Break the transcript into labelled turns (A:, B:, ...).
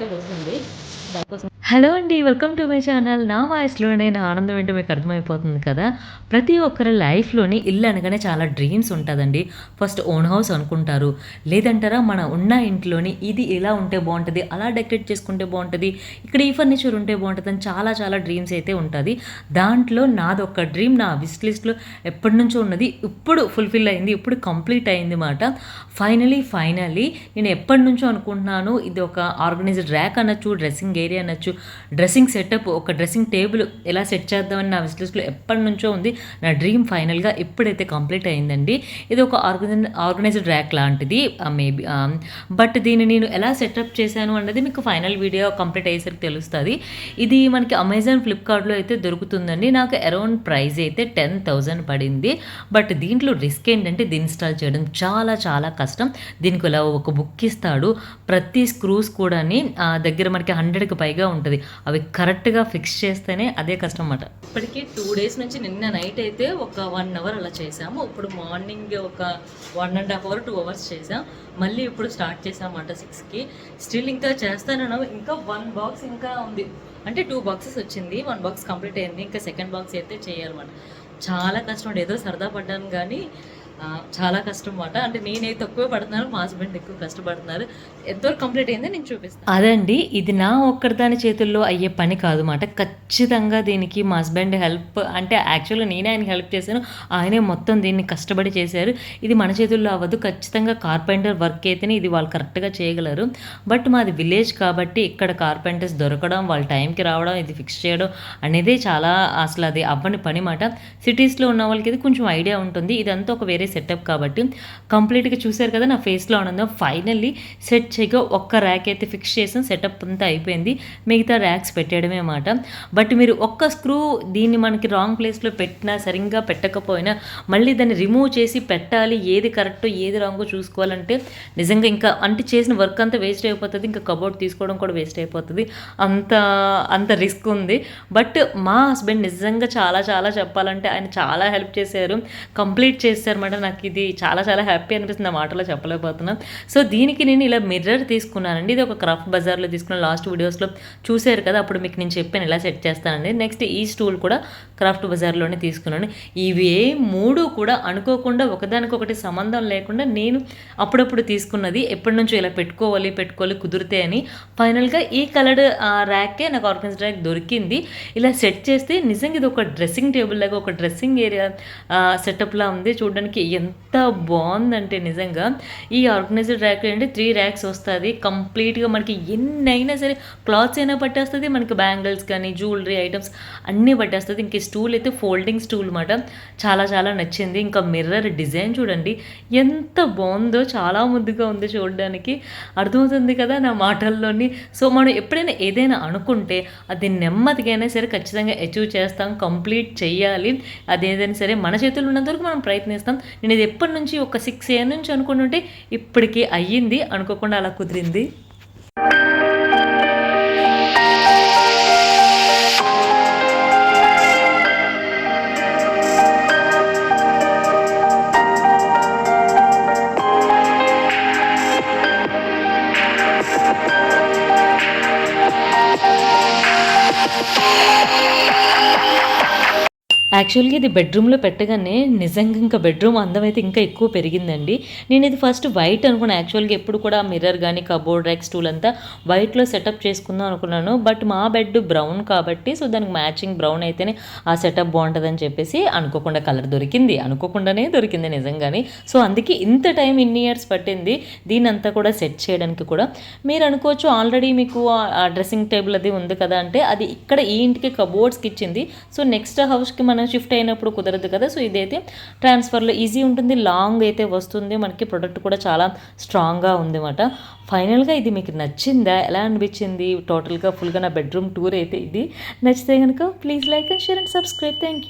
A: Side వస్తుంది. దానికోసం hello అండి. Welcome to my channel. నా వాయిస్‌లోనే నా ఆనందం ఏంటో మీకు అర్థమైపోతుంది కదా! ప్రతి ఒక్కరి లైఫ్‌లోని ఇల్లు అనగానే చాలా డ్రీమ్స్ ఉంటదండి. ఫస్ట్ ఓన్ హౌస్ అనుకుంటారు. లేదంటారా మన ఉన్న ఇంట్లోని ఇది ఇలా ఉంటే బావుంటది, అలా డెకరేట్ చేసుకుంటే బావుంటది, ఇక్కడ ఈ ఫర్నిచర్ ఉంటే బావుంటదని చాలా చాలా డ్రీమ్స్ అయితే ఉంటది. దాంట్లో నాదొక డ్రీమ్ నా విష్ లిస్ట్‌లో ఎప్పటినుంచో ఉన్నది. ఇప్పుడు ఫుల్‌ఫిల్ అయింది. ఇప్పుడు కంప్లీట్ అయింది మాట. ఫైనల్లీ నేను ఎప్పటినుంచో అనుకుంటున్నాను. ఇది ఒక ఆర్గనైజ్డ్ ర్యాక్ అనొచ్చు, డ్రెస్సింగ్ ఏరియా అనొచ్చు, డ్రెస్సింగ్ సెటప్, ఒక డ్రెస్సింగ్ టేబుల్ ఎలా సెట్ చేద్దామని నా విష్ లిస్ట్‌లో ఎప్పటినుంచో ఉంది. నా డ్రీమ్ ఫైనల్‌గా ఇప్పుడైతే కంప్లీట్ అయిందండి. ఇది ఒక ఆర్గనైజ్డ్ ర్యాక్ లాంటిది మేబీ బట్ దీన్ని నేను ఎలా సెటప్ చేశాను అన్నది మీకు ఫైనల్ వీడియో కంప్లీట్ అయ్యేసరికి తెలుస్తది. ఇది మనకి అమెజాన్, ఫ్లిప్‌కార్ట్‌లో అయితే దొరుకుతుందండి. నాకు అరౌండ్ ప్రైస్ అయితే 10,000 పడింది. బట్ దీంట్లో రిస్క్ ఏంటంటే ఇది ఇన్‌స్టాల్ చేయడం చాలా చాలా కష్టం. దీనికి ఇలా ఒక బుక్ ఇస్తాడు. ప్రతి స్క్రూస్ కూడాని దగ్గర మనకి 100కి పైగా ఉంటది. అవి కరెక్ట్‌గా ఫిక్స్ చేస్తేనే అదే కష్టం మాట. ఇప్పటికి 2 డేస్ నుంచి నిన్న నైట్ అయితే ఒక 1 అవర్ అలా చేసాము. ఇప్పుడు మార్నింగ్ ఒక 1 ½ అవర్, 2 అవర్స్ చేసాం. మళ్ళీ ఇప్పుడు స్టార్ట్ చేసామన్నమాట 6కి. స్టిల్ ఇంకా చేస్తానన్నాం. ఇంకా 1 బాక్స్ ఇంకా ఉంది. అంటే 2 బాక్సెస్ వచ్చింది. 1 బాక్స్ కంప్లీట్ అయింది. ఇంకా సెకండ్ బాక్స్ అయితే చేయాలన్నమాట. చాలా కష్టం అండి. ఏదో సరదా పడ్డాను గానీ చాలా కష్టం మాట. అంటే నేనైతే తక్కువే పడుతున్నాను, మా హస్బెండ్ ఎక్కువ కష్టపడుతున్నారు. ఎంతవరకు కంప్లీట్ అయిందో నేను చూపిస్తాను. అదండి, ఇది నా ఒక్కడిదాని చేతుల్లో అయ్యే పని కాదు మాట. ఖచ్చితంగా దీనికి మా హస్బెండ్ హెల్ప్, అంటే యాక్చువల్గా నేనే ఆయనకి హెల్ప్ చేశాను. ఆయనే మొత్తం దీన్ని కష్టపడి చేశారు. ఇది మన చేతుల్లో అవ్వదు. ఖచ్చితంగా కార్పెంటర్ వర్క్ అయితేనే ఇది వాళ్ళు కరెక్ట్గా చేయగలరు. బట్ మాది విలేజ్ కాబట్టి ఇక్కడ కార్పెంటర్స్ దొరకడం, వాళ్ళ టైంకి రావడం, ఇది ఫిక్స్ చేయడం అనేది చాలా అసలు అది అవ్వని పని మాట. సిటీస్లో ఉన్న వాళ్ళకి ఇది కొంచెం ఐడియా ఉంటుంది. ఇదంతా ఒక వేరే సెటప్ కాబట్టి కంప్లీట్గా చూసారు కదా నా ఫేస్లో ఆనందం. ఫైనల్లీ సెట్ చేయగా ఒక్క ర్యాక్ అయితే ఫిక్స్ చేసాం. సెటప్ అంతా అయిపోయింది. మిగతా ర్యాక్స్ పెట్టడమే మాట. బట్ మీరు ఒక్క స్క్రూ దీన్ని మనకి రాంగ్ ప్లేస్లో పెట్టినా, సరిగ్గా పెట్టకపోయినా మళ్ళీ దాన్ని రిమూవ్ చేసి పెట్టాలి. ఏది కరెక్టో ఏది రాంగో చూసుకోవాలంటే నిజంగా ఇంకా అంటే చేసిన వర్క్ అంతా వేస్ట్ అయిపోతుంది. ఇంకా కబోర్డ్ తీసుకోవడం కూడా వేస్ట్ అయిపోతుంది. అంత రిస్క్ ఉంది. బట్ మా హస్బెండ్ నిజంగా చాలా చాలా చెప్పాలంటే ఆయన చాలా హెల్ప్ చేశారు. కంప్లీట్ చేశారన్నమాట. నాకు ఇది చాలా చాలా హ్యాపీ అనిపిస్తుంది. ఆ మాటలో చెప్పలేకపోతున్నాను. సో దీనికి నేను ఇలా మిర్రర్ తీసుకున్నానండి. ఇది ఒక క్రాఫ్ట్ బజార్లో తీసుకున్న. లాస్ట్ వీడియోస్లో చూశారు కదా, అప్పుడు మీకు నేను చెప్పాను ఇలా సెట్ చేస్తానండి. నెక్స్ట్ ఈ స్టూల్ కూడా క్రాఫ్ట్ బజార్లోనే తీసుకున్నాను. ఇవి 3 కూడా అనుకోకుండా ఒకదానికొకటి సంబంధం లేకుండా నేను అప్పుడప్పుడు తీసుకున్నది. ఎప్పటి నుంచో ఇలా పెట్టుకోవాలి కుదిరితే అని ఫైనల్గా ఈ కలర్డ్ ర్యాకే నాకు ఆర్గనైజ్డ్ ర్యాక్ దొరికింది. ఇలా సెట్ చేస్తే నిజంగా ఇది ఒక డ్రెస్సింగ్ టేబుల్ లాగా, ఒక డ్రెస్సింగ్ ఏరియా సెటప్లా ఉంది. చూడడానికి ఎంత బాగుందంటే నిజంగా ఈ ఆర్గనైజ్డ్ ర్యాక్ అంటే 3 ర్యాక్స్ వస్తుంది. కంప్లీట్గా మనకి ఎన్నైనా సరే క్లాత్స్ అయినా పట్టేస్తుంది, మనకి బ్యాంగిల్స్ కానీ జ్యువెలరీ ఐటమ్స్ అన్నీ పట్టేస్తుంది. ఇంక స్టూల్ అయితే ఫోల్డింగ్ స్టూల్ మాట. చాలా చాలా నచ్చింది. ఇంకా మిర్రర్ డిజైన్ చూడండి ఎంత బాగుందో, చాలా ముద్దుగా ఉంది చూడడానికి. అర్థమవుతుంది కదా నా మాటల్లోని. సో మనం ఎప్పుడైనా ఏదైనా అనుకుంటే అది నెమ్మదిగా సరే ఖచ్చితంగా అచీవ్ చేస్తాం, కంప్లీట్ చేయాలి. అదేదైనా సరే మన చేతుల్లో ఉన్నంత వరకు మనం ప్రయత్నిస్తాం. నేను ఇది ఎప్పటి నుంచి ఒక 6 years నుంచి అనుకుంటుంటే ఇప్పటికీ అయ్యింది. అనుకోకుండా అలా కుదిరింది. యాక్చువల్గా ఇది బెడ్రూమ్లో పెట్టగానే నిజంగా ఇంకా బెడ్రూమ్ అందం అయితే ఇంకా ఎక్కువ పెరిగిందండి. నేను ఇది ఫస్ట్ వైట్ అనుకున్నాను. యాక్చువల్గా ఎప్పుడు కూడా మిర్రర్ కానీ కబోర్డ్ ర్యాక్ స్టూల్ అంతా వైట్లో సెటప్ చేసుకుందాం అనుకున్నాను. బట్ మా బెడ్ బ్రౌన్ కాబట్టి సో దానికి మ్యాచింగ్ బ్రౌన్ అయితేనే ఆ సెటప్ బాగుంటుందని చెప్పేసి అనుకోకుండా కలర్ దొరికింది. అనుకోకుండానే దొరికింది నిజంగానే. సో అందుకే ఇంత టైం ఇన్ని ఇయర్స్ పట్టింది దీని అంతా కూడా సెట్ చేయడానికి కూడా. మీరు అనుకోవచ్చు ఆల్రెడీ మీకు ఆ డ్రెస్సింగ్ టేబుల్ అది ఉంది కదా అంటే, అది ఇక్కడ ఈ ఇంటికి కబోర్డ్స్కి ఇచ్చింది. సో నెక్స్ట్ హౌస్కి మనం షిఫ్ట్ అయినప్పుడు కుదరదు కదా. సో ఇదైతే ట్రాన్స్ఫర్లో ఈజీ ఉంటుంది, లాంగ్ అయితే వస్తుంది. మనకి ప్రొడక్ట్ కూడా చాలా స్ట్రాంగ్గా ఉంది అన్నమాట. ఫైనల్గా ఇది మీకు నచ్చిందా, ఎలా అనిపించింది? టోటల్గా ఫుల్గా నా బెడ్రూమ్ టూర్ అయితే ఇది. నచ్చితే కనుక please like and share and subscribe. Thank you.